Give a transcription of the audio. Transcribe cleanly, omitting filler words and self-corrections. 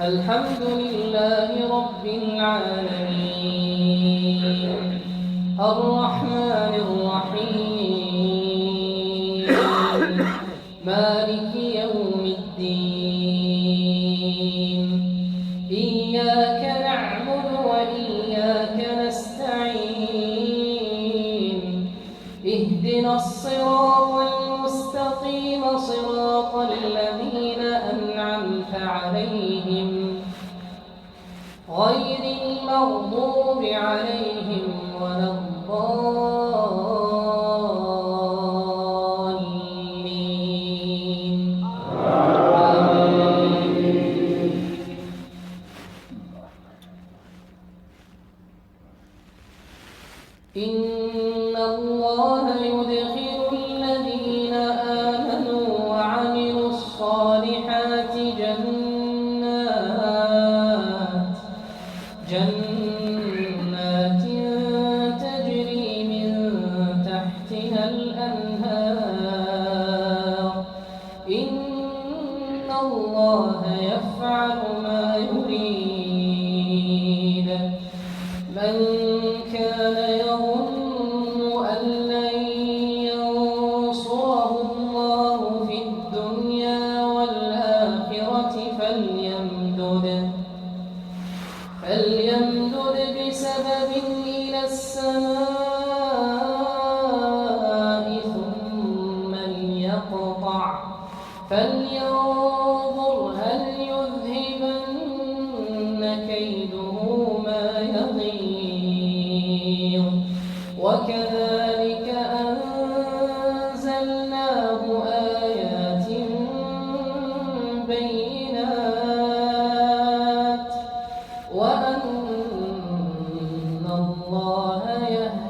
الحمد لله رب العالمين الرحمن الرحيم مالك يوم الدين إياك نعبد وإياك نستعين اهدنا الصراط المستقيم صراط الذين أنعمت عليهم غير المغضوب عليهم ولا الضالين آمين. إن الله يدخل الذين آمنوا وعملوا الصالحات جنات تجري من تحتها الأنهار إن الله يفعل ما يريد من كان يظن أن لن ينصره الله في الدنيا والآخرة فليمدد بسبب إلى السماء ثم ليقطع فلينظر هل يذهبن كيده ما يغيظ وكذلك أنزلناه آيات بينات وأن الله يهدي